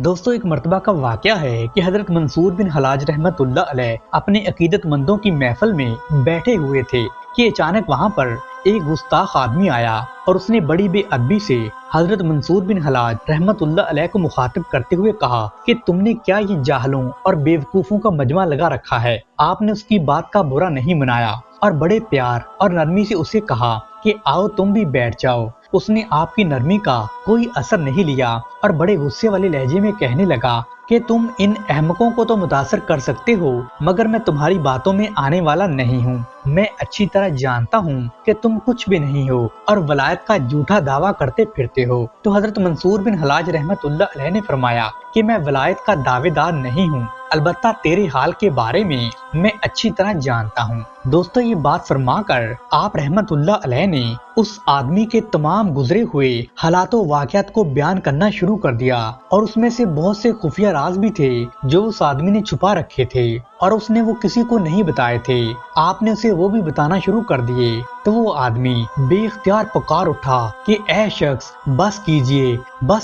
دوستو ایک مرتبہ کا واقعہ ہے کہ حضرت منصور بن حلاج رحمت اللہ علیہ اپنے عقیدت مندوں کی محفل میں بیٹھے ہوئے تھے کہ اچانک وہاں پر ایک گستاخ آدمی آیا اور اس نے بڑی بے ادبی سے حضرت منصور بن حلاج رحمت اللہ علیہ کو مخاطب کرتے ہوئے کہا کہ تم نے کیا یہ جاہلوں اور بیوقوفوں کا مجمع لگا رکھا ہے۔ آپ نے اس کی بات کا برا نہیں منایا اور بڑے پیار اور نرمی سے اسے کہا کہ آؤ تم بھی بیٹھ جاؤ۔ اس نے آپ کی نرمی کا کوئی اثر نہیں لیا اور بڑے غصے والے لہجے میں کہنے لگا کہ تم ان احمقوں کو تو متاثر کر سکتے ہو مگر میں تمہاری باتوں میں آنے والا نہیں ہوں۔ میں اچھی طرح جانتا ہوں کہ تم کچھ بھی نہیں ہو اور ولایت کا جھوٹا دعویٰ کرتے پھرتے ہو۔ تو حضرت منصور بن حلاج رحمت اللہ علیہ نے فرمایا کہ میں ولایت کا دعوے دار نہیں ہوں، البتہ تیرے حال کے بارے میں اچھی طرح جانتا ہوں۔ دوستو یہ بات فرما کر آپ رحمت اللہ علیہ نے اس آدمی کے تمام گزرے ہوئے حالات و واقعات کو بیان کرنا شروع کر دیا اور اس میں سے بہت سے خفیہ راز بھی تھے جو اس آدمی نے چھپا رکھے تھے اور اس نے وہ کسی کو نہیں بتائے تھے۔ آپ نے اسے وہ بھی بتانا شروع کر دیے تو وہ آدمی بے اختیار پکار اٹھا کہ اے شخص بس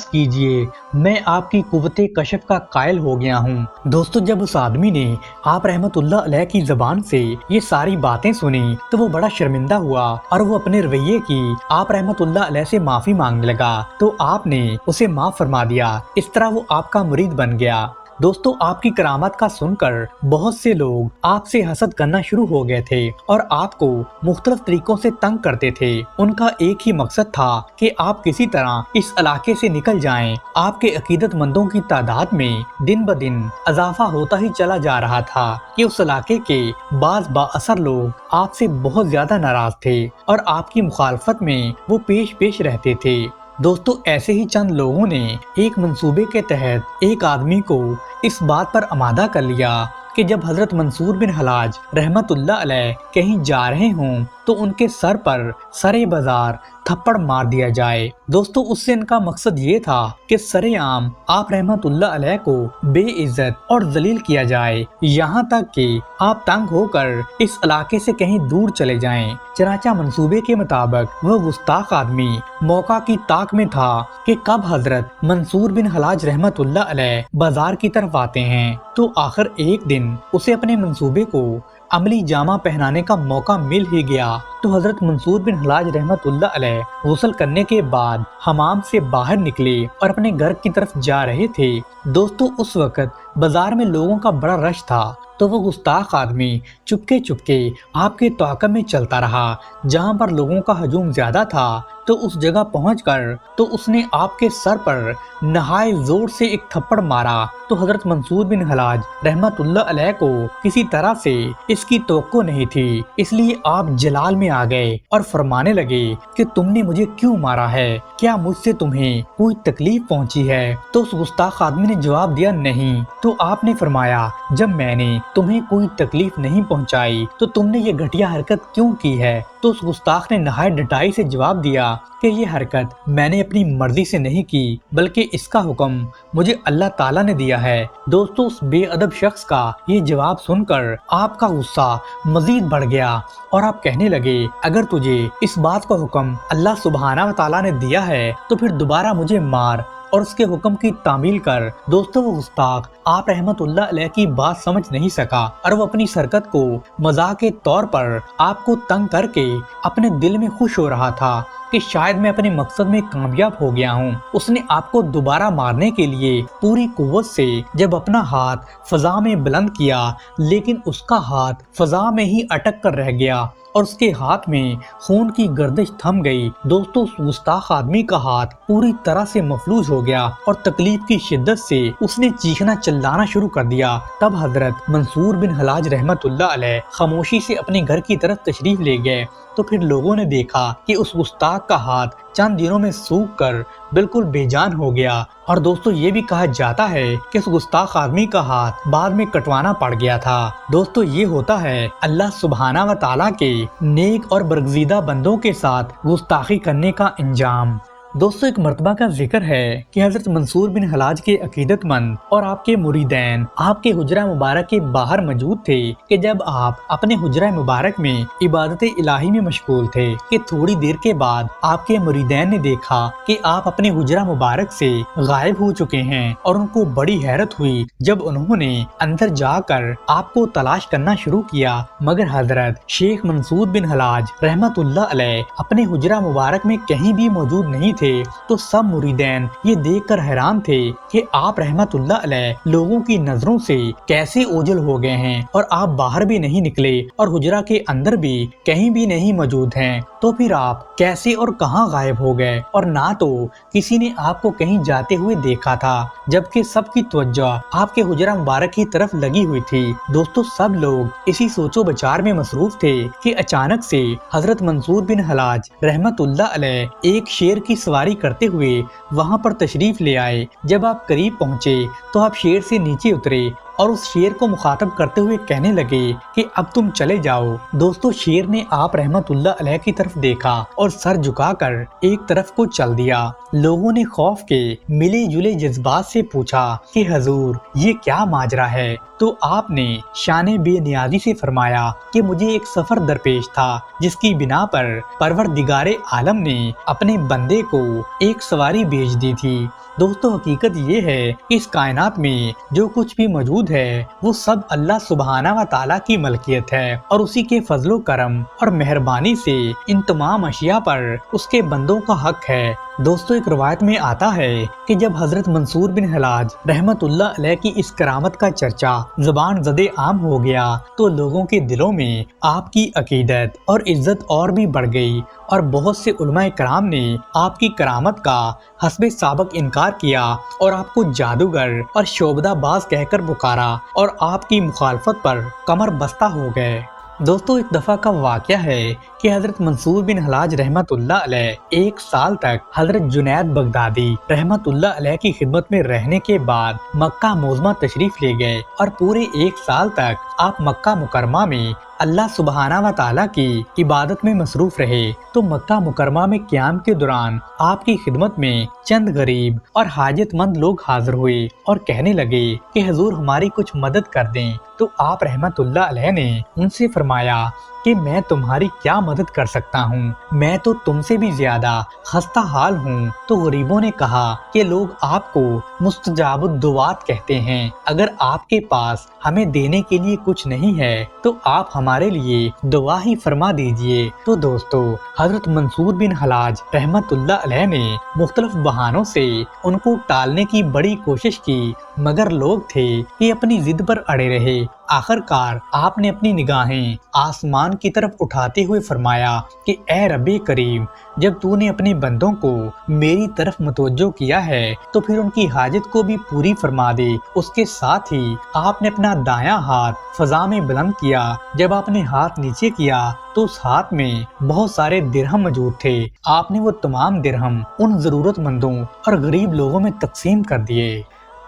کیجئے، میں آپ کی قوت کشف کا قائل ہو گیا ہوں۔ دوستو جب اس آدمی نے آپ رحمت اللہ علیہ کی زبان سے یہ ساری باتیں سنی تو وہ بڑا شرمندہ ہوا اور وہ اپنے رویے کی آپ رحمت اللہ علیہ سے معافی مانگنے لگا تو آپ نے اسے معاف فرما دیا۔ اس طرح وہ آپ کا مرید بن گیا۔ دوستو آپ کی کرامت کا سن کر بہت سے لوگ آپ سے حسد کرنا شروع ہو گئے تھے اور آپ کو مختلف طریقوں سے تنگ کرتے تھے۔ ان کا ایک ہی مقصد تھا کہ آپ کسی طرح اس علاقے سے نکل جائیں۔ آپ کے عقیدت مندوں کی تعداد میں دن بدن اضافہ ہوتا ہی چلا جا رہا تھا کہ اس علاقے کے بعض با اثر لوگ آپ سے بہت زیادہ ناراض تھے اور آپ کی مخالفت میں وہ پیش رہتے تھے۔ دوستو ایسے ہی چند لوگوں نے ایک منصوبے کے تحت ایک آدمی کو اس بات پر آمادہ کر لیا کہ جب حضرت منصور بن حلاج رحمت اللہ علیہ کہیں جا رہے ہوں تو ان کے سر پر سرے بازار تھپڑ مار دیا جائے۔ دوستو اس سے ان کا مقصد یہ تھا کہ سرے عام آپ رحمت اللہ علیہ کو بے عزت اور ذلیل کیا جائے یہاں تک کہ آپ تنگ ہو کر اس علاقے سے کہیں دور چلے جائیں۔ چنانچہ منصوبے کے مطابق وہ گستاخ آدمی موقع کی تاک میں تھا کہ کب حضرت منصور بن حلاج رحمت اللہ علیہ بازار کی طرف آتے ہیں تو آخر ایک دن اسے اپنے منصوبے کو عملی جامہ پہنانے کا موقع مل ہی گیا تو حضرت منصور بن حلاج رحمت اللہ علیہ غسل کرنے کے بعد حمام سے باہر نکلے اور اپنے گھر کی طرف جا رہے تھے۔ دوستو اس وقت بازار میں لوگوں کا بڑا رش تھا تو وہ گستاخ آدمی چپکے آپ کے توقع میں چلتا رہا۔ جہاں پر لوگوں کا ہجوم زیادہ تھا تو اس جگہ پہنچ کر تو اس نے آپ کے سر پر نہایت زور سے ایک تھپڑ مارا تو حضرت منصور بن حلاج رحمت اللہ علیہ کو کسی طرح سے اس کی توقع نہیں تھی، اس لیے آپ جلال میں آ گئے اور فرمانے لگے کہ تم نے مجھے کیوں مارا ہے؟ کیا مجھ سے تمہیں کوئی تکلیف پہنچی ہے؟ تو اس گستاخ آدمی نے جواب دیا نہیں۔ تو آپ نے فرمایا جب میں نے تمہیں کوئی تکلیف نہیں پہنچائی تو تم نے یہ گھٹیا حرکت کیوں کی ہے؟ تو اس گستاخ نے نہایت ڈٹائی سے جواب دیا کہ یہ حرکت میں نے اپنی مرضی سے نہیں کی بلکہ اس کا حکم مجھے اللہ تعالیٰ نے دیا ہے۔ دوستو اس بے ادب شخص کا یہ جواب سن کر آپ کا غصہ مزید بڑھ گیا اور آپ کہنے لگے اگر تجھے اس بات کا حکم اللہ سبحانہ و تعالیٰ نے دیا ہے تو پھر دوبارہ مجھے مار اور اس کے حکم کی تعمیل کر۔ دوستو وہ گستاخ آپ رحمت اللہ علیہ کی بات سمجھ نہیں سکا اور وہ اپنی سرکت کو مزاح کے طور پر آپ کو تنگ کر کے اپنے دل میں خوش ہو رہا تھا کہ شاید میں اپنے مقصد میں کامیاب ہو گیا ہوں۔ اس نے آپ کو دوبارہ مارنے کے لیے پوری قوت سے جب اپنا ہاتھ فضا میں بلند کیا لیکن اس کا ہاتھ فضا میں ہی اٹک کر رہ گیا اور اس کے ہاتھ میں خون کی گردش تھم گئی۔ دوستو اس گستاخ آدمی کا ہاتھ پوری طرح سے مفلوج ہو گیا اور تکلیف کی شدت سے اس نے چیخنا چلانا شروع کر دیا۔ تب حضرت منصور بن حلاج رحمت اللہ علیہ خاموشی سے اپنے گھر کی طرف تشریف لے گئے تو پھر لوگوں نے دیکھا کہ اس گستاخ کا ہاتھ چند دنوں میں سوکھ کر بالکل بے جان ہو گیا اور دوستو یہ بھی کہا جاتا ہے کہ اس گستاخ آدمی کا ہاتھ بعد میں کٹوانا پڑ گیا تھا۔ دوستو یہ ہوتا ہے اللہ سبحانہ و تعالیٰ کے نیک اور برگزیدہ بندوں کے ساتھ گستاخی کرنے کا انجام۔ دوستو ایک مرتبہ کا ذکر ہے کہ حضرت منصور بن حلاج کے عقیدت مند اور آپ کے مریدین آپ کے حجرہ مبارک کے باہر موجود تھے کہ جب آپ اپنے حجرہ مبارک میں عبادت الہی میں مشغول تھے کہ تھوڑی دیر کے بعد آپ کے مریدین نے دیکھا کہ آپ اپنے حجرہ مبارک سے غائب ہو چکے ہیں اور ان کو بڑی حیرت ہوئی جب انہوں نے اندر جا کر آپ کو تلاش کرنا شروع کیا، مگر حضرت شیخ منصور بن حلاج رحمت اللہ علیہ اپنے حجرہ مبارک میں کہیں بھی موجود نہیں تھے۔ تو سب مریدین یہ دیکھ کر حیران تھے کہ آپ رحمت اللہ علیہ لوگوں کی نظروں سے کیسے اوجھل ہو گئے ہیں اور آپ باہر بھی نہیں نکلے اور حجرہ کے اندر بھی کہیں بھی نہیں موجود ہیں، تو پھر آپ کیسے اور کہاں غائب ہو گئے؟ اور نہ تو کسی نے آپ کو کہیں جاتے ہوئے دیکھا تھا، جبکہ سب کی توجہ آپ کے حجرہ مبارک کی طرف لگی ہوئی تھی۔ دوستو سب لوگ اسی سوچ و بچار میں مصروف تھے کہ اچانک سے حضرت منصور بن حلاج رحمت اللہ علیہ ایک شیر کی سواری کرتے ہوئے وہاں پر تشریف لے آئے۔ جب آپ قریب پہنچے تو آپ شیر سے نیچے اترے اور اس شیر کو مخاطب کرتے ہوئے کہنے لگے کہ اب تم چلے جاؤ۔ دوستو شیر نے آپ رحمت اللہ علیہ کی طرف دیکھا اور سر جھکا کر ایک طرف کو چل دیا۔ لوگوں نے خوف کے ملے جلے جذبات سے پوچھا کہ حضور یہ کیا ماجرا ہے؟ تو آپ نے شان بے نیازی سے فرمایا کہ مجھے ایک سفر درپیش تھا جس کی بنا پر پروردگار عالم نے اپنے بندے کو ایک سواری بھیج دی تھی۔ دوستو حقیقت یہ ہے کہ اس کائنات میں جو کچھ بھی موجود ہے وہ سب اللہ سبحانہ و تعالیٰ کی ملکیت ہے اور اسی کے فضل و کرم اور مہربانی سے ان تمام اشیاء پر اس کے بندوں کا حق ہے۔ دوستو ایک روایت میں آتا ہے کہ جب حضرت منصور بن حلاج رحمت اللہ علیہ کی اس کرامت کا چرچا زبان زدے عام ہو گیا تو لوگوں کے دلوں میں آپ کی عقیدت اور عزت اور بھی بڑھ گئی اور بہت سے علماء کرام نے آپ کی کرامت کا حسب سابق انکار کیا اور آپ کو جادوگر اور شعبدہ باز کہہ کر پکارا اور آپ کی مخالفت پر کمر بستہ ہو گئے۔ دوستو ایک دفعہ کا واقعہ ہے کہ حضرت منصور بن حلاج رحمت اللہ علیہ ایک سال تک حضرت جنید بغدادی رحمت اللہ علیہ کی خدمت میں رہنے کے بعد مکہ معظمہ تشریف لے گئے اور پورے ایک سال تک آپ مکہ مکرمہ میں اللہ سبحانہ و تعالیٰ کی عبادت میں مصروف رہے۔ تو مکہ مکرمہ میں قیام کے دوران آپ کی خدمت میں چند غریب اور حاجت مند لوگ حاضر ہوئے اور کہنے لگے کہ حضور ہماری کچھ مدد کر دیں۔ تو آپ رحمت اللہ علیہ نے ان سے فرمایا کہ میں تمہاری کیا مدد کر سکتا ہوں، میں تو تم سے بھی زیادہ خستہ حال ہوں۔ تو غریبوں نے کہا کہ لوگ آپ کو مستجاب الدعوات کہتے ہیں، اگر آپ کے پاس ہمیں دینے کے لیے کچھ نہیں ہے تو آپ ہمارے لیے دعا ہی فرما دیجئے۔ تو دوستو حضرت منصور بن حلاج رحمت اللہ علیہ نے مختلف بہانوں سے ان کو ٹالنے کی بڑی کوشش کی، مگر لوگ تھے کہ اپنی ضد پر اڑے رہے۔ آخر کار آپ نے اپنی نگاہیں آسمان کی طرف اٹھاتے ہوئے فرمایا کہ اے رب کریم، جب تو نے اپنے بندوں کو میری طرف متوجہ کیا ہے تو پھر ان کی حاجت کو بھی پوری فرما دے۔ اس کے ساتھ ہی آپ نے اپنا دایاں ہاتھ فضا میں بلند کیا۔ جب آپ نے ہاتھ نیچے کیا تو اس ہاتھ میں بہت سارے درہم موجود تھے۔ آپ نے وہ تمام درہم ان ضرورت مندوں اور غریب لوگوں میں تقسیم کر دیے۔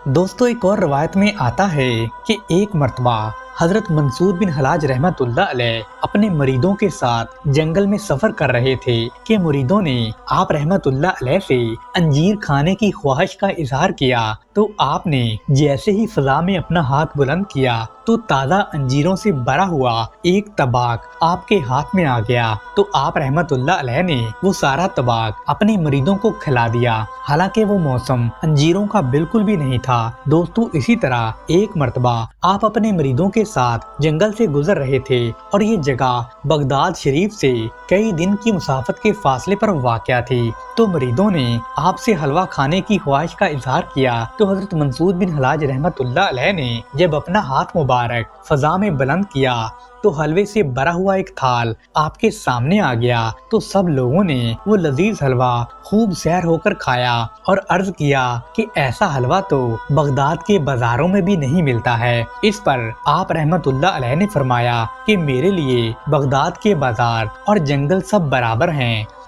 دوستو ایک اور روایت میں آتا ہے کہ ایک مرتبہ حضرت منصور بن حلاج رحمت اللہ علیہ اپنے مریدوں کے ساتھ جنگل میں سفر کر رہے تھے کہ مریدوں نے آپ رحمت اللہ علیہ سے انجیر کھانے کی خواہش کا اظہار کیا۔ تو آپ نے جیسے ہی فضا میں اپنا ہاتھ بلند کیا تو تازہ انجیروں سے بھرا ہوا ایک طباق آپ کے ہاتھ میں آ گیا۔ تو آپ رحمت اللہ علیہ نے وہ سارا طباق اپنے مریدوں کو کھلا دیا، حالانکہ وہ موسم انجیروں کا بالکل بھی نہیں تھا۔ دوستو اسی طرح ایک مرتبہ آپ اپنے مریدوں کے ساتھ جنگل سے گزر رہے تھے اور یہ جگہ بغداد شریف سے کئی دن کی مسافت کے فاصلے پر واقع تھی۔ تو مریدوں نے آپ سے حلوہ کھانے کی خواہش کا اظہار کیا۔ تو حضرت منصور بن حلاج رحمت اللہ علیہ نے جب اپنا ہاتھ مبارک فضا میں بلند کیا تو حلوے سے بھرا ہوا ایک تھال آپ کے سامنے آ گیا۔ تو سب لوگوں نے وہ لذیذ حلوہ خوب سیر ہو کر کھایا اور عرض کیا کہ ایسا حلوہ تو بغداد کے بازاروں میں بھی نہیں ملتا ہے۔ اس پر آپ رحمت اللہ علیہ نے فرمایا کہ میرے لیے بغداد کے بازار اور جنگل سب برابر ہیں۔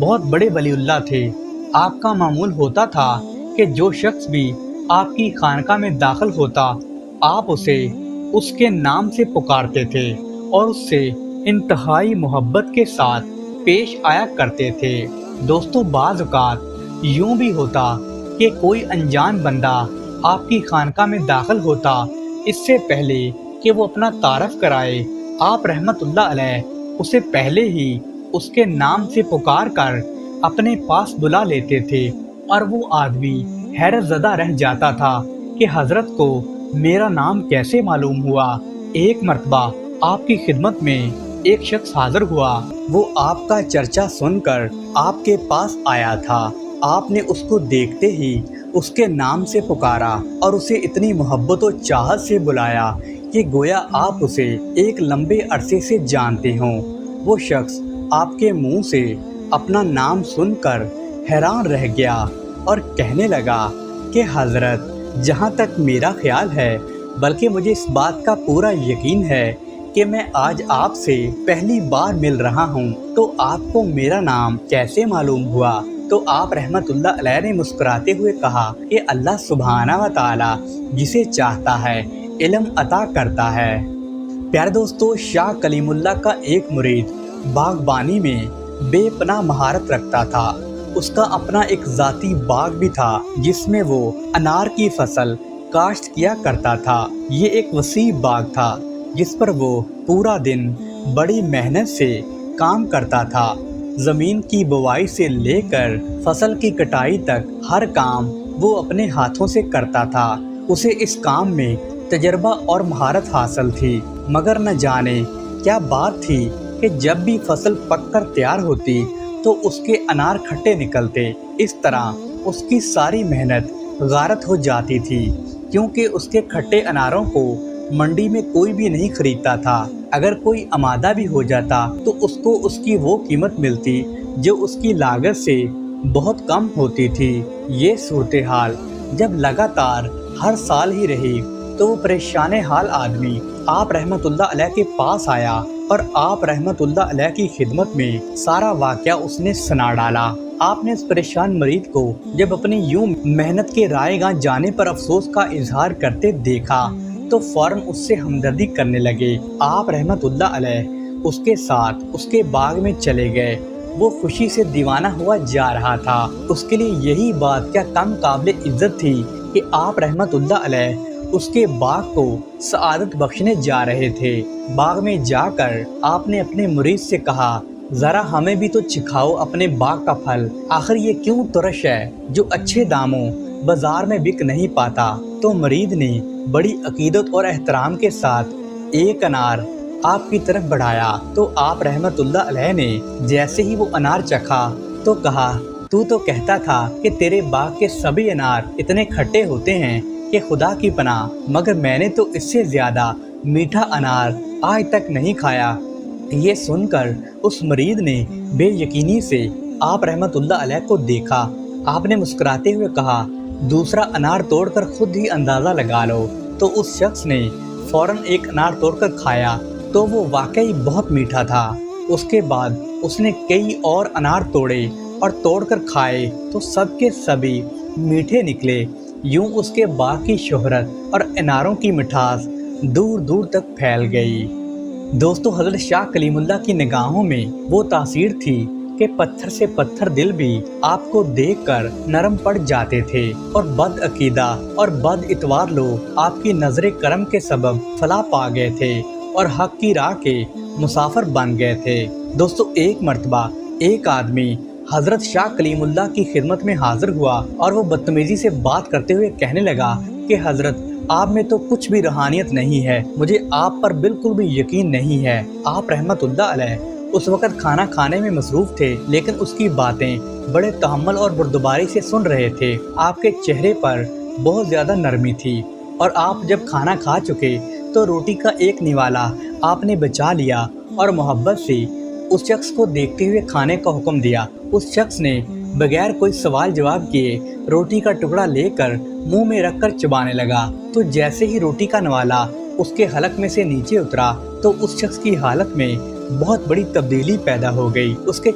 بہت بڑے ولی اللہ تھے۔ آپ کا معمول ہوتا تھا کہ جو شخص بھی آپ کی خانقاہ میں داخل ہوتا آپ اسے اس کے نام سے پکارتے تھے اور اس سے انتہائی محبت کے ساتھ پیش آیا کرتے تھے۔ دوستو بعض اوقات یوں بھی ہوتا کہ کوئی انجان بندہ آپ کی خانقاہ میں داخل ہوتا، اس سے پہلے کہ وہ اپنا تعارف کرائے آپ رحمت اللہ علیہ اسے پہلے ہی اس کے نام سے پکار کر اپنے پاس بلا لیتے تھے، اور وہ آدمی حیرت زدہ رہ جاتا تھا کہ حضرت کو میرا نام کیسے معلوم ہوا۔ ایک مرتبہ آپ کی خدمت میں ایک شخص حاضر ہوا، وہ آپ کا چرچا سن کر آپ کے پاس آیا تھا۔ آپ نے اس کو دیکھتے ہی اس کے نام سے پکارا اور اسے اتنی محبت و چاہت سے بلایا کہ گویا آپ اسے ایک لمبے عرصے سے جانتے ہوں۔ وہ شخص آپ کے منہ سے اپنا نام سن کر حیران رہ گیا اور کہنے لگا کہ حضرت، جہاں تک میرا خیال ہے، بلکہ مجھے اس بات کا پورا یقین ہے کہ میں آج آپ سے پہلی بار مل رہا ہوں، تو آپ کو میرا نام کیسے معلوم ہوا؟ تو آپ رحمت اللہ علیہ نے مسکراتے ہوئے کہا کہ اللہ سبحانہ و تعالی جسے چاہتا ہے علم عطا کرتا ہے۔ پیارے دوستو، شاہ کلیم اللہ کا ایک مرید باغبانی میں بے پناہ مہارت رکھتا تھا۔ اس کا اپنا ایک ذاتی باغ بھی تھا جس میں وہ انار کی فصل کاشت کیا کرتا تھا۔ یہ ایک وسیع باغ تھا جس پر وہ پورا دن بڑی محنت سے کام کرتا تھا۔ زمین کی بوائی سے لے کر فصل کی کٹائی تک ہر کام وہ اپنے ہاتھوں سے کرتا تھا۔ اسے اس کام میں تجربہ اور مہارت حاصل تھی، مگر نہ جانے کیا بات تھی کہ جب بھی فصل پک کر تیار ہوتی تو اس کے انار کھٹے نکلتے۔ اس طرح اس کی ساری محنت غارت ہو جاتی تھی، کیونکہ اس کے کھٹے اناروں کو منڈی میں کوئی بھی نہیں خریدتا تھا۔ اگر کوئی آمادہ بھی ہو جاتا تو اس کو اس کی وہ قیمت ملتی جو اس کی لاگت سے بہت کم ہوتی تھی۔ یہ صورتحال جب لگاتار ہر سال ہی رہی تو وہ پریشان حال آدمی آپ رحمت اللہ علیہ کے پاس آیا اور آپ رحمت اللہ علیہ کی خدمت میں سارا واقعہ اس نے سنا ڈالا۔ آپ نے اس پریشان مرید کو جب اپنی یوں محنت کے رائے گاہ جانے پر افسوس کا اظہار کرتے دیکھا تو فوراً اس سے ہمدردی کرنے لگے۔ آپ رحمت اللہ علیہ اس کے ساتھ اس کے باغ میں چلے گئے۔ وہ خوشی سے دیوانہ ہوا جا رہا تھا۔ اس کے لیے یہی بات کیا کم قابل عزت تھی کہ آپ رحمت اللہ علیہ اس کے باغ کو سعادت بخشنے جا رہے تھے۔ باغ میں جا کر آپ نے اپنے مرید سے کہا، ذرا ہمیں بھی تو چکھاؤ اپنے باغ کا پھل، آخر یہ کیوں ترش ہے جو اچھے داموں بازار میں بک نہیں پاتا؟ تو مرید نے بڑی عقیدت اور احترام کے ساتھ ایک انار آپ کی طرف بڑھایا تو آپ رحمت اللہ علیہ نے جیسے ہی وہ انار چکھا تو کہا، تو کہتا تھا کہ تیرے باغ کے سبھی انار اتنے کھٹے ہوتے ہیں کہ خدا کی پناہ، مگر میں نے تو اس سے زیادہ میٹھا انار آج تک نہیں کھایا۔ یہ سن کر اس مرید نے بے یقینی سے آپ رحمت اللہ علیہ کو دیکھا۔ آپ نے مسکراتے ہوئے کہا، دوسرا انار توڑ کر خود ہی اندازہ لگا لو۔ تو اس شخص نے فوراً ایک انار توڑ کر کھایا تو وہ واقعی بہت میٹھا تھا۔ اس کے بعد اس نے کئی اور انار توڑے اور توڑ کر کھائے تو سب کے سبھی میٹھے نکلے۔ یوں اس کے باغ کی شہرت اور اناروں کی مٹھاس دور دور تک پھیل گئی۔ دوستو، حضرت شاہ کلیم اللہ کی نگاہوں میں وہ تاثیر تھی کہ پتھر سے پتھر دل بھی آپ کو دیکھ کر نرم پڑ جاتے تھے، اور بد عقیدہ اور بد اتوار لوگ آپ کی نظر کرم کے سبب فلاح پا گئے تھے اور حق کی راہ کے مسافر بن گئے تھے۔ دوستو، ایک مرتبہ ایک آدمی حضرت شاہ کلیم اللہ کی خدمت میں حاضر ہوا اور وہ بدتمیزی سے بات کرتے ہوئے کہنے لگا کہ حضرت، آپ میں تو کچھ بھی روحانیت نہیں ہے، مجھے آپ پر بالکل بھی یقین نہیں ہے۔ آپ رحمت اللہ علیہ اس وقت کھانا کھانے میں مصروف تھے، لیکن اس کی باتیں بڑے تحمل اور بردباری سے سن رہے تھے۔ آپ کے چہرے پر بہت زیادہ نرمی تھی، اور آپ جب کھانا کھا چکے تو روٹی کا ایک نوالا آپ نے بچا لیا اور محبت سے اس شخص کو دیکھتے ہوئے کھانے کا حکم دیا۔ اس شخص نے بغیر کوئی سوال جواب کیے روٹی کا ٹکڑا لے کر منہ میں رکھ کر چبانے لگا، تو جیسے ہی روٹی کا نوالا اس کے حلق میں سے نیچے اترا تو اس شخص کی حالت میں بہت بڑی تبدیلی پیدا ہو گئی۔ اس کے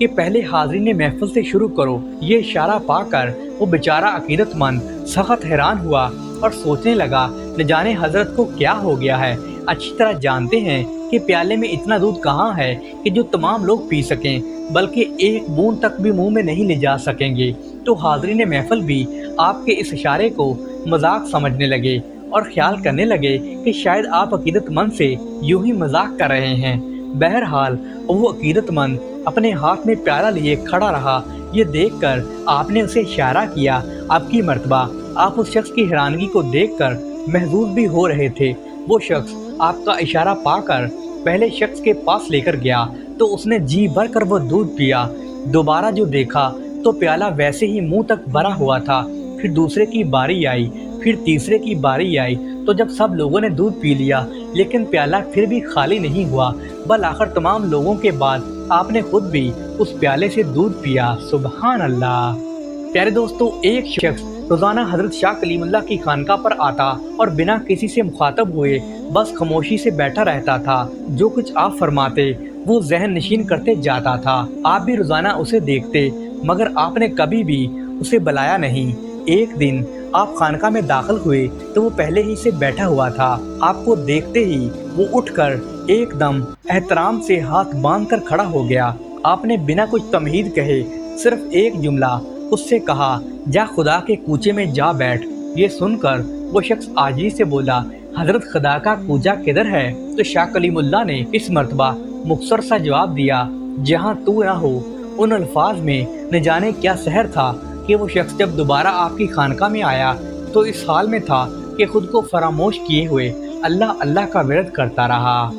کہ پہلے حاضرین محفل سے شروع کرو۔ یہ اشارہ پا کر وہ بیچارہ عقیدت مند سخت حیران ہوا اور سوچنے لگا نہ جانے حضرت کو کیا ہو گیا ہے۔ اچھی طرح جانتے ہیں کہ پیالے میں اتنا دودھ کہاں ہے کہ جو تمام لوگ پی سکیں، بلکہ ایک بوند تک بھی منہ میں نہیں لے جا سکیں گے۔ تو حاضرین محفل بھی آپ کے اس اشارے کو مذاق سمجھنے لگے اور خیال کرنے لگے کہ شاید آپ عقیدت مند سے یوں ہی مذاق کر رہے ہیں۔ بہرحال وہ عقیدت مند اپنے ہاتھ میں پیالہ لیے کھڑا رہا۔ یہ دیکھ کر آپ نے اسے اشارہ کیا۔ آپ کی مرتبہ آپ اس شخص کی حیرانگی کو دیکھ کر محظوظ بھی ہو رہے تھے۔ وہ شخص آپ کا اشارہ پا کر پہلے شخص کے پاس لے کر گیا تو اس نے جی بھر کر وہ دودھ پیا۔ دوبارہ جو دیکھا تو پیالہ ویسے ہی منہ تک بھرا ہوا تھا۔ پھر دوسرے کی باری آئی، پھر تیسرے کی باری آئی، تو جب سب لوگوں نے دودھ پی لیا لیکن پیالہ پھر بھی خالی نہیں ہوا، بالآخر تمام لوگوں کے بعد آپ نے خود بھی اس پیالے سے دودھ پیا۔ سبحان اللہ۔ پیارے دوستو، ایک شخص روزانہ حضرت شاہ کلیم اللہ کی خانقاہ پر آتا اور بنا کسی سے مخاطب ہوئے بس خاموشی سے بیٹھا رہتا تھا۔ جو کچھ آپ فرماتے وہ ذہن نشین کرتے جاتا تھا۔ آپ بھی روزانہ اسے دیکھتے مگر آپ نے کبھی بھی اسے بلایا نہیں۔ ایک دن آپ خانقاہ میں داخل ہوئے تو وہ پہلے ہی سے بیٹھا ہوا تھا۔ آپ کو دیکھتے ہی وہ اٹھ کر ایک دم احترام سے ہاتھ باندھ کر کھڑا ہو گیا۔ آپ نے بنا کچھ تمہید کہے صرف ایک جملہ اس سے کہا، جا خدا کے کوچے میں جا بیٹھ۔ یہ سن کر وہ شخص عاجزی سے بولا، حضرت خدا کا کوچہ کدھر ہے؟ تو شاہ کلیم اللہ نے اس مرتبہ مختصر سا جواب دیا، جہاں تو نہ ہو۔ ان الفاظ میں نہ جانے کیا سحر تھا کہ وہ شخص جب دوبارہ آپ کی خانقاہ میں آیا تو اس حال میں تھا کہ خود کو فراموش کیے ہوئے اللہ اللہ کا ورد کرتا رہا۔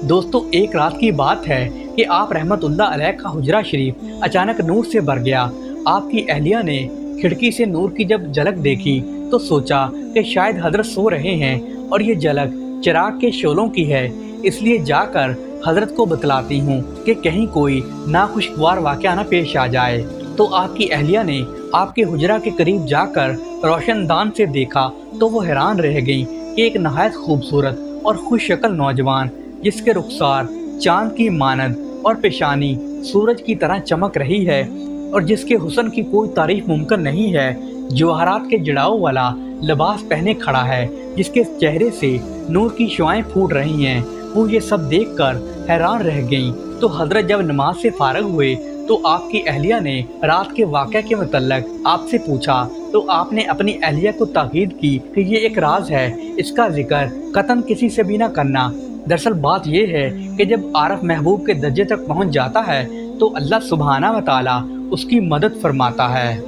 دوستو، ایک رات کی بات ہے کہ آپ رحمت اللہ علیہ کا حجرہ شریف اچانک نور سے بھر گیا۔ آپ کی اہلیہ نے کھڑکی سے نور کی جب جھلک دیکھی تو سوچا کہ شاید حضرت سو رہے ہیں اور یہ جھلک چراغ کے شعلوں کی ہے، اس لیے جا کر حضرت کو بتلاتی ہوں کہ کہیں کوئی ناخوشگوار واقعہ نہ پیش آ جائے۔ تو آپ کی اہلیہ نے آپ کے حجرہ کے قریب جا کر روشن دان سے دیکھا تو وہ حیران رہ گئیں کہ ایک نہایت خوبصورت اور خوش شکل نوجوان، جس کے رخسار چاند کی مانند اور پیشانی سورج کی طرح چمک رہی ہے اور جس کے حسن کی کوئی تعریف ممکن نہیں ہے، جواہرات کے جڑاؤ والا لباس پہنے کھڑا ہے، جس کے چہرے سے نور کی شعائیں پھوٹ رہی ہیں۔ وہ یہ سب دیکھ کر حیران رہ گئیں۔ تو حضرت جب نماز سے فارغ ہوئے تو آپ کی اہلیہ نے رات کے واقعہ کے متعلق آپ سے پوچھا تو آپ نے اپنی اہلیہ کو تاکید کی کہ یہ ایک راز ہے، اس کا ذکر قطعاً کسی سے بھی نہ کرنا۔ دراصل بات یہ ہے کہ جب عارف محبوب کے درجے تک پہنچ جاتا ہے تو اللہ سبحانہ و تعالیٰ اس کی مدد فرماتا ہے۔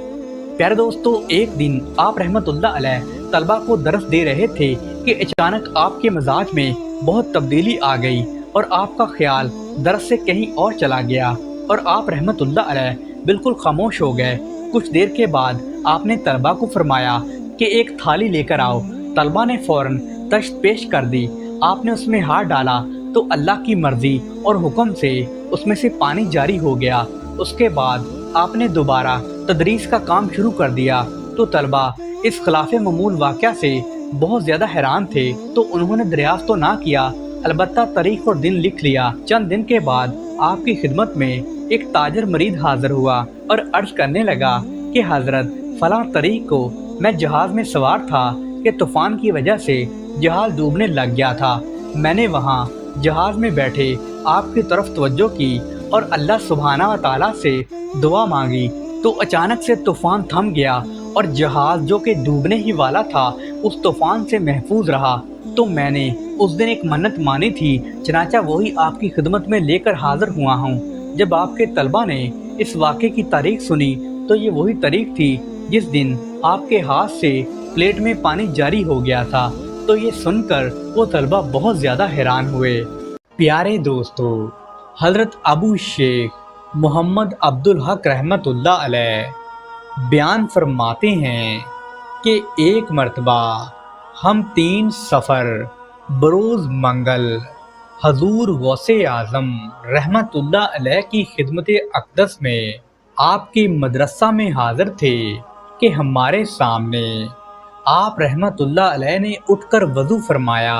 پیارے دوستو، ایک دن آپ رحمت اللہ علیہ طلبہ کو درس دے رہے تھے کہ اچانک آپ کے مزاج میں بہت تبدیلی آ گئی اور آپ کا خیال درس سے کہیں اور چلا گیا اور آپ رحمت اللہ علیہ بالکل خاموش ہو گئے۔ کچھ دیر کے بعد آپ نے طلبہ کو فرمایا کہ ایک تھالی لے کر آؤ۔ طلبہ نے فوراً تشت پیش کر دی۔ آپ نے اس میں ہاتھ ڈالا تو اللہ کی مرضی اور حکم سے اس میں سے پانی جاری ہو گیا۔ اس کے بعد آپ نے دوبارہ تدریس کا کام شروع کر دیا تو طلبہ اس خلاف معمول واقعہ سے بہت زیادہ حیران تھے، تو انہوں نے دریافت تو نہ کیا، البتہ تاریخ اور دن لکھ لیا۔ چند دن کے بعد آپ کی خدمت میں ایک تاجر مرید حاضر ہوا اور عرض کرنے لگا کہ حضرت فلاں تاریخ کو میں جہاز میں سوار تھا کہ طوفان کی وجہ سے جہاز ڈوبنے لگ گیا تھا۔ میں نے وہاں جہاز میں بیٹھے آپ کی طرف توجہ کی اور اللہ سبحانہ و تعالیٰ سے دعا مانگی تو اچانک سے طوفان تھم گیا اور جہاز جو کہ ڈوبنے ہی والا تھا اس طوفان سے محفوظ رہا۔ تو میں نے اس دن ایک منت مانی تھی، چنانچہ وہی آپ کی خدمت میں لے کر حاضر ہوا ہوں۔ جب آپ کے طلبہ نے اس واقعے کی تاریخ سنی تو یہ وہی تاریخ تھی جس دن آپ کے ہاتھ سے پلیٹ میں پانی جاری ہو گیا تھا۔ تو یہ سن کر وہ طلبہ بہت زیادہ حیران ہوئے۔ پیارے دوستو، حضرت ابو شیخ محمد عبدالحق رحمت اللہ علیہ بیان فرماتے ہیں کہ ایک مرتبہ ہم 3 سفر بروز منگل حضور غوث اعظم رحمت اللہ علیہ کی خدمت اقدس میں آپ کی مدرسہ میں حاضر تھے کہ ہمارے سامنے آپ رحمت اللہ علیہ نے اٹھ کر وضو فرمایا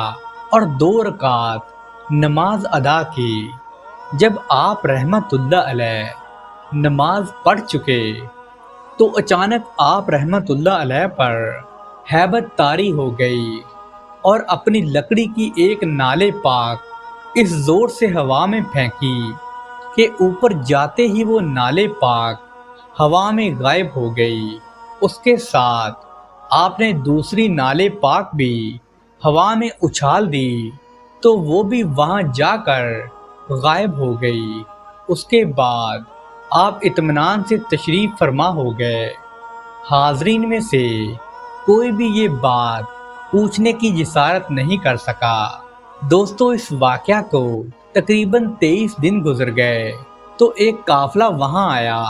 اور 2 رکعت نماز ادا کی۔ جب آپ رحمت اللہ علیہ نماز پڑھ چکے تو اچانک آپ رحمت اللہ علیہ پر ہیبت طاری ہو گئی اور اپنی لکڑی کی ایک نالے پاک اس زور سے ہوا میں پھینکی کہ اوپر جاتے ہی وہ نالے پاک ہوا میں غائب ہو گئی۔ اس کے ساتھ آپ نے دوسری نالے پاک بھی ہوا میں اچھال دی تو وہ بھی وہاں جا کر غائب ہو گئی۔ اس کے بعد آپ اطمینان سے تشریف فرما ہو گئے۔ حاضرین میں سے کوئی بھی یہ بات پوچھنے کی جسارت نہیں کر سکا۔ دوستو، اس واقعہ کو تقریباً 23 دن گزر گئے تو ایک قافلہ وہاں آیا۔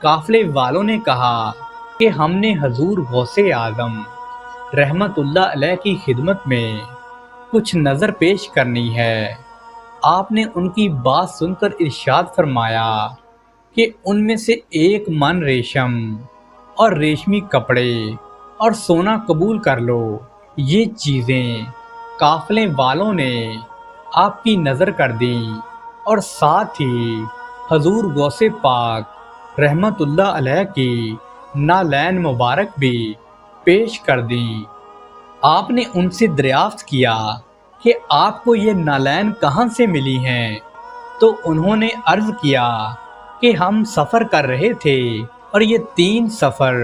قافلے والوں نے کہا کہ ہم نے حضور غوث اعظم رحمت اللہ علیہ کی خدمت میں کچھ نظر پیش کرنی ہے۔ آپ نے ان کی بات سن کر ارشاد فرمایا کہ ان میں سے 1 من ریشم اور ریشمی کپڑے اور سونا قبول کر لو۔ یہ چیزیں قافلے والوں نے آپ کی نظر کر دیں اور ساتھ ہی حضور غوث پاک رحمت اللہ علیہ کی نالین مبارک بھی پیش کر دیں۔ آپ نے ان سے دریافت کیا کہ آپ کو یہ نالین کہاں سے ملی ہیں؟ تو انہوں نے عرض کیا کہ ہم سفر کر رہے تھے اور یہ 3 سفر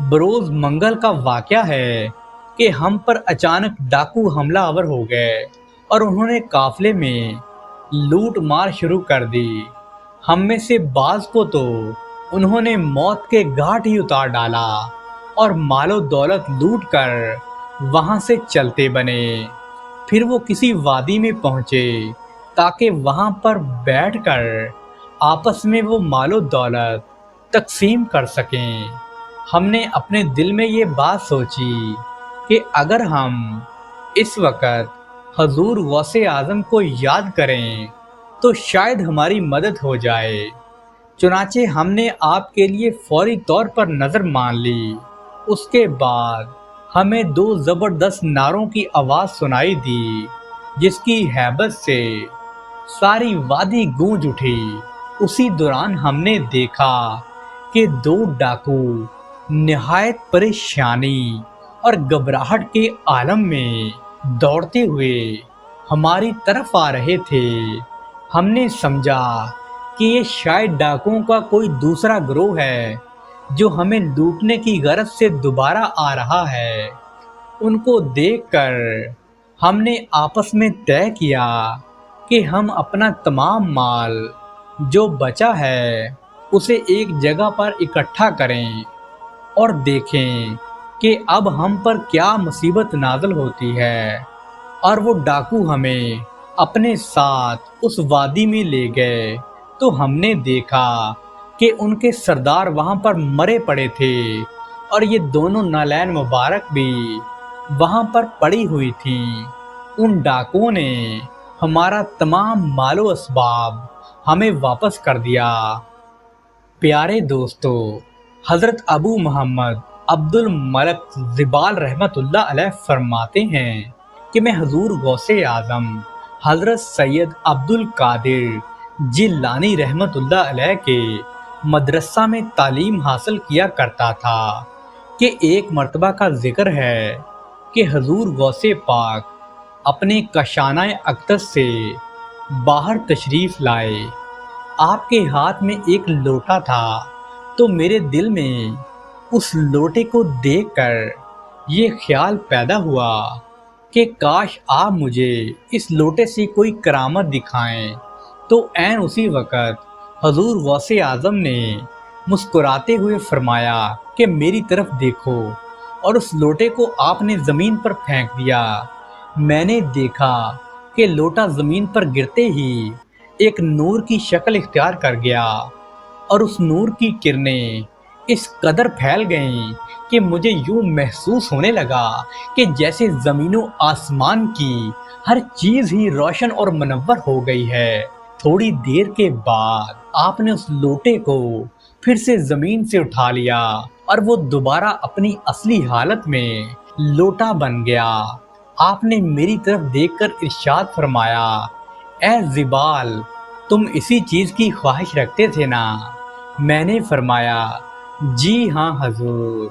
بروز منگل کا واقعہ ہے کہ ہم پر اچانک ڈاکو حملہ آور ہو گئے اور انہوں نے قافلے میں لوٹ مار شروع کر دی۔ ہم میں سے بعض کو تو انہوں نے موت کے گھاٹ ہی اتار ڈالا اور مال و دولت لوٹ کر وہاں سے چلتے بنے۔ پھر وہ کسی وادی میں پہنچے تاکہ وہاں پر بیٹھ کر آپس میں وہ مال و دولت تقسیم کر سکیں۔ ہم نے اپنے دل میں یہ بات سوچی کہ اگر ہم اس وقت حضور غوث اعظم کو یاد کریں تو شاید ہماری مدد ہو جائے۔ چنانچہ ہم نے آپ کے لیے فوری طور پر نظر مان لی۔ اس کے بعد ہمیں 2 زبردست نعروں کی آواز سنائی دی جس کی ہیبت سے ساری وادی گونج اٹھی۔ اسی دوران ہم نے دیکھا کہ 2 ڈاکو نہایت پریشانی اور گھبراہٹ کے عالم میں دوڑتے ہوئے ہماری طرف آ رہے تھے۔ ہم نے سمجھا کہ یہ شاید ڈاکوؤں کا کوئی دوسرا گروہ ہے جو ہمیں لوٹنے کی غرض سے دوبارہ آ رہا ہے۔ ان کو دیکھ کر ہم نے آپس میں طے کیا کہ ہم اپنا تمام مال جو بچا ہے اسے ایک جگہ پر اکٹھا کریں اور دیکھیں کہ اب ہم پر کیا مصیبت نازل ہوتی ہے۔ اور وہ ڈاکو ہمیں اپنے ساتھ اس وادی میں لے گئے تو ہم نے دیکھا کہ ان کے سردار وہاں پر مرے پڑے تھے اور یہ دونوں نالین مبارک بھی وہاں پر پڑی ہوئی تھیں۔ ان ڈاکوؤں نے ہمارا تمام مال و اسباب ہمیں واپس کر دیا۔ پیارے دوستو، حضرت ابو محمد عبد الملک زبال رحمت اللہ علیہ فرماتے ہیں کہ میں حضور غوث اعظم حضرت سید عبد القادر جیلانی رحمت اللہ علیہ کے مدرسہ میں تعلیم حاصل کیا کرتا تھا کہ ایک مرتبہ کا ذکر ہے کہ حضور غوث پاک اپنے کاشانہ اقدس سے باہر تشریف لائے۔ آپ کے ہاتھ میں ایک لوٹا تھا تو میرے دل میں اس لوٹے کو دیکھ کر یہ خیال پیدا ہوا کہ کاش آپ مجھے اس لوٹے سے کوئی کرامت دکھائیں۔ تو عین اسی وقت حضور غوث اعظم نے مسکراتے ہوئے فرمایا کہ میری طرف دیکھو، اور اس لوٹے کو آپ نے زمین پر پھینک دیا۔ میں نے دیکھا کہ لوٹا زمین پر گرتے ہی ایک نور کی شکل اختیار کر گیا اور اس نور کی کرنیں اس قدر پھیل گئیں کہ مجھے یوں محسوس ہونے لگا کہ جیسے زمین و آسمان کی ہر چیز ہی روشن اور منور ہو گئی ہے۔ تھوڑی دیر کے بعد آپ نے اس لوٹے کو پھر سے زمین سے اٹھا لیا اور وہ دوبارہ اپنی اصلی حالت میں لوٹا بن گیا۔ آپ نے میری طرف دیکھ کر ارشاد فرمایا، اے زبال، تم اسی چیز کی خواہش رکھتے تھے نا؟ میں نے فرمایا جی ہاں حضور۔